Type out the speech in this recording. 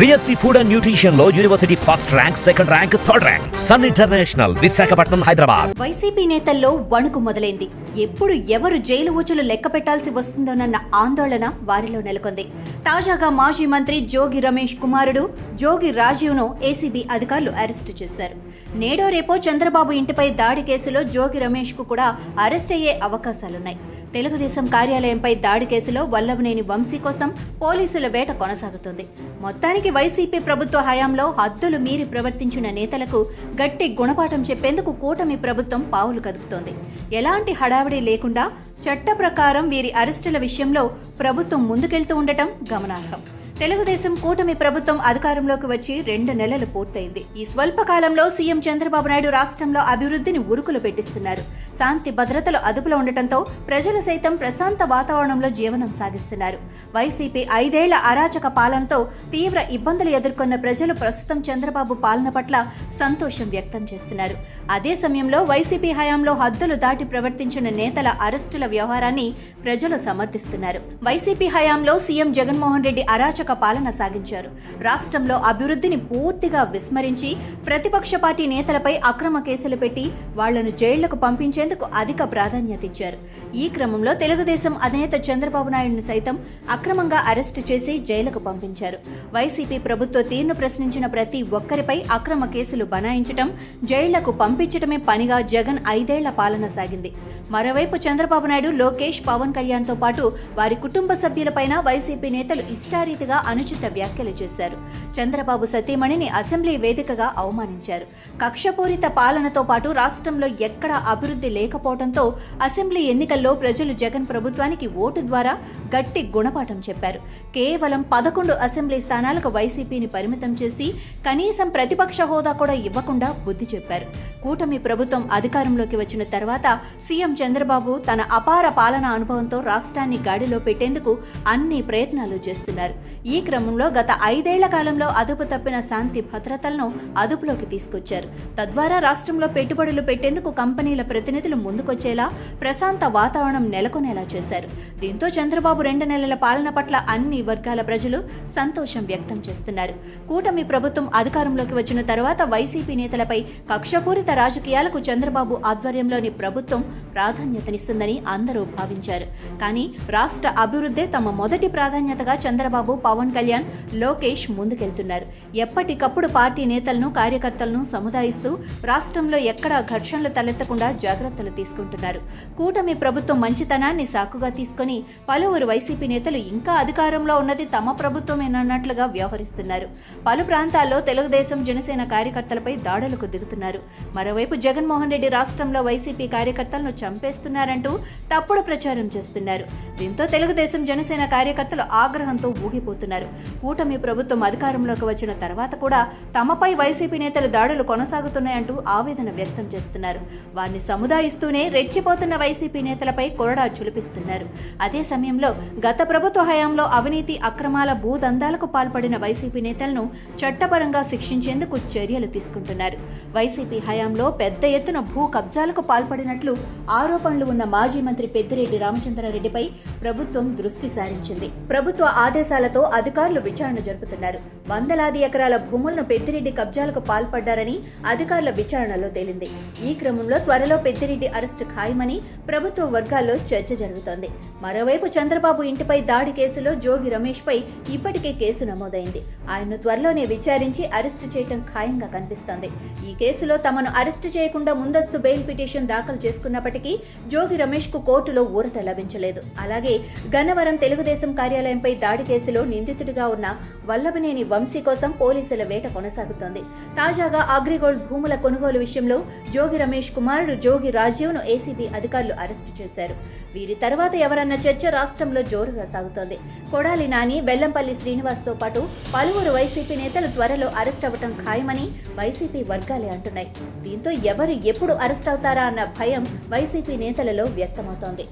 BSc food and nutrition లో university first rank, second rank, third rank. Sun International, Visakhapatnam, Hyderabad. YCP నేతల్లో వణుకు మొదలైంది. ఎప్పుడు ఎవరు జైలు ఊచలు లెక్క పెట్టాల్సి వస్తుందోనన్న ఆందోళన వారిలో నెలకొంది. తాజాగా మాజీ మంత్రి జోగి రమేష్ కుమారుడు జోగి రాజీవ్ను ఏసీబీ అధికారులు అరెస్టు చేశారు. నేడో రేపో చంద్రబాబు ఇంటిపై దాడి కేసులో జోగి రమేష్ కు కూడా అరెస్ట్ అయ్యే అవకాశాలున్నాయి. తెలుగుదేశం కార్యాలయంపై దాడి కేసులో వల్లభనేని వంశీ కోసం పోలీసుల వేట కొనసాగుతుంది. మొత్తానికి వైసీపీ ప్రభుత్వ హయాంలో హద్దులు మీరి ప్రవర్తించిన నేతలకు గట్టి గుణపాఠం చెప్పేందుకు కూటమి ప్రభుత్వం పావులు కదుపుతోంది. ఎలాంటి హడావిడి లేకుండా చట్ట ప్రకారం వీరి అరెస్టుల విషయంలో ప్రభుత్వం ముందుకెళ్తూ ఉండటం గమనార్హం. తెలుగుదేశం కూటమి ప్రభుత్వం అధికారంలోకి వచ్చి 2 నెలలు పూర్తయింది. ఈ స్వల్ప కాలంలో సీఎం చంద్రబాబు నాయుడు రాష్ట్రంలో అభివృద్ధిని ఉరుకులు పెట్టిస్తున్నారు. శాంతి భద్రతలు అదుపులో ఉండటంతో ప్రజలు సైతం ప్రశాంత వాతావరణంలో జీవనం సాగిస్తున్నారు. వైసీపీ 5 ఏళ్ల అరాచక పాలనతో తీవ్ర ఇబ్బందులు ఎదుర్కొన్న ప్రజలు ప్రస్తుతం చంద్రబాబు పాలన పట్ల సంతోషం వ్యక్తం చేస్తున్నారు. అదే సమయంలో వైసీపీ హయాంలో హద్దులు దాటి ప్రవర్తించిన నేతల అరెస్టుల వ్యవహారాన్ని ప్రజలు సమర్థిస్తున్నారు. వైసీపీ హయాంలో సీఎం జగన్మోహన్ రెడ్డి అరాచక పాలన సాగించారు. రాష్ట్రంలో అభివృద్ధిని పూర్తిగా విస్మరించి ప్రతిపక్ష పార్టీ నేతలపై అక్రమ కేసులు పెట్టి వాళ్లను జైళ్లకు పంపించేందుకు అధిక ప్రాధాన్యత ఇచ్చారు. ఈ క్రమంలో తెలుగుదేశం అధినేత చంద్రబాబు నాయుడును సైతం అక్రమంగా అరెస్టు చేసి జైలుకు పంపించారు. వైసీపీ ప్రభుత్వ తీరును ప్రశ్నించిన ప్రతి ఒక్కరిపై అక్రమ కేసులు బనాయించడం, జైళ్లకు పంపించడమే పనిగా జగన్ 5 ఏళ్ల పాలన సాగింది. మరోవైపు చంద్రబాబు నాయుడు, లోకేష్, పవన్ కళ్యాణ్ తో పాటు వారి కుటుంబ సభ్యులపైన వైసీపీ నేతలు ఇష్టారీతిగా అనుచిత వ్యాఖ్యలు చేశారు. చంద్రబాబు సతీమణిని అసెంబ్లీ వేదికగా అవమానించారు. కక్షపూరిత పాలనతో పాటు రాష్ట్రంలో ఎక్కడా అభివృద్ధి లేకపోవడంతో అసెంబ్లీ ఎన్నికల్లో ప్రజలు జగన్ ప్రభుత్వానికి ఓటు ద్వారా గట్టి గుణపాఠం చెప్పారు. కేవలం 11 అసెంబ్లీ స్థానాలకు వైసీపీని పరిమితం చేసి కనీసం ప్రతిపక్ష హోదా కూడా ఇవ్వకుండా బుద్ధి చెప్పారు. కూటమి ప్రభుత్వం అధికారంలోకి వచ్చిన తర్వాత సీఎం చంద్రబాబు తన అపార పాలనా అనుభవంతో రాష్ట్రాన్ని గాడిలో పెట్టేందుకు అన్ని ప్రయత్నాలు చేస్తున్నారు. ఈ క్రమంలో గత 5 ఏళ్ల కాలంలో అదుపు తప్పిన శాంతి భద్రతలను అదుపులోకి తీసుకొచ్చారు. తద్వారా రాష్ట్రంలో పెట్టుబడులు పెట్టేందుకు కంపెనీల ప్రతినిధులు ముందుకొచ్చేలా ప్రశాంత వాతావరణం నెలకొనేలా చేశారు. దీంతో చంద్రబాబు 2 నెలల పాలన పట్ల అన్ని వర్గాల ప్రజలు సంతోషం వ్యక్తం చేస్తున్నారు. కూటమి ప్రభుత్వం అధికారంలోకి వచ్చిన తర్వాత వైసీపీ నేతలపై కక్షపూరిత రాజకీయాలకు చంద్రబాబు ఆధ్వర్యంలోని ప్రభుత్వం ప్రాధాన్యతనిస్తుందని అందరూ భావించారు. కానీ రాష్ట్ర అభివృద్ధే తమ మొదటి ప్రాధాన్యతగా చంద్రబాబు, పవన్ కళ్యాణ్, లోకేష్ ముందుకెళ్తున్నారు. ఎప్పటికప్పుడు పార్టీ నేతలను, కార్యకర్తలను సముదాయిస్తూ రాష్ట్రంలో ఎక్కడా ఘర్షణలు తలెత్తకుండా జాగ్రత్తలు తీసుకుంటున్నారు. కూటమి ప్రభుత్వం మంచితనాన్ని సాకుగా తీసుకుని పలువురు వైసీపీ నేతలు ఇంకా అధికారంలో ఉన్నది తమ ప్రభుత్వమేనన్నట్లుగా వ్యవహరిస్తున్నారు. పలు ప్రాంతాల్లో తెలుగుదేశం, జనసేన కార్యకర్తలపై దాడులకు దిగుతున్నారు. మరోవైపు జగన్మోహన్ రెడ్డి రాష్ట్రంలో వైసీపీ కార్యకర్తలను చంపేస్తున్నారంటూ తప్పుడు ప్రచారం చేస్తున్నారు. దీంతో తెలుగుదేశం, జనసేన కార్యకర్తలు ఆగ్రహంతో ఊగిపోతున్నారు. కూటమి ప్రభుత్వం అధికారంలోకి వచ్చిన తర్వాత కూడా తమపై వైసీపీ నేతలు దాడులు కొనసాగుతున్నాయంటూ ఆవేదన వ్యక్తం చేస్తున్నారు. వారిని సముదాయిస్తూనే రెచ్చిపోతున్న వైసీపీ నేతలపై కొరడా చులిపిస్తున్నారు. అదే సమయంలో గత ప్రభుత్వ హయాంలో అవినీతి, అక్రమాల, భూదందాలకు పాల్పడిన వైసీపీ నేతలను చట్టపరంగా శిక్షించేందుకు చర్యలు తీసుకుంటున్నారు. వైసీపీ హయాంలో పెద్ద ఎత్తున భూ కబ్జాలకు పాల్పడినట్లు ఆరోపణలు ఉన్న మాజీ మంత్రి పెద్దిరెడ్డి రామచంద్రారెడ్డిపై ప్రభుత్వం దృష్టి సారించింది. ప్రభుత్వ ఆదేశాలతో అధికారులు విచారణ జరుపుతున్నారు. వందలాది ఎకరాల భూములను పెద్దిరెడ్డి కబ్జాలకు పాల్పడ్డారని అధికారుల విచారణలో తేలింది. ఈ క్రమంలో త్వరలో పెద్దిరెడ్డి అరెస్టు ఖాయమని ప్రభుత్వ వర్గాల్లో చర్చ జరుగుతోంది. మరోవైపు చంద్రబాబు ఇంటిపై దాడి కేసులో జోగి రమేష్ పై ఇప్పటికే కేసు నమోదైంది. ఆయన్ను త్వరలోనే విచారించి అరెస్టు చేయడం ఖాయంగా కనిపిస్తోంది. ఈ కేసులో తమను అరెస్టు చేయకుండా ముందస్తు బెయిల్ పిటిషన్ దాఖలు చేసుకున్నప్పటికీ జోగి రమేష్ కు కోర్టులో ఊరట లభించలేదు. అలాగే గన్నవరం తెలుగుదేశం కార్యాలయంపై దాడి కేసులో నిందితుడిగా ఉన్న వల్లభనేని వంశీ కోసం పోలీసుల వేట కొనసాగుతోంది. తాజాగా అగ్రిగోల్డ్ భూముల కొనుగోలు విషయంలో జోగి రమేష్ కుమారుడు జోగి రాజీవ్ను ఏసీబీ అధికారులు అరెస్టు చేశారు. వీరి తర్వాత ఎవరన్న చర్చ రాష్ట్రంలో జోరుగా సాగుతోంది. కొడాలి నాని, బెల్లంపల్లి శ్రీనివాస్ తో పాటు పలువురు వైసీపీ నేతలు త్వరలో అరెస్ట్ అవ్వటం ఖాయమని వైసీపీ వర్గాలే అంటున్నాయి. దీంతో ఎవరు ఎప్పుడు అరెస్ట్ అవుతారా అన్న భయం వైసీపీ నేతలలో వ్యక్తమవుతోంది.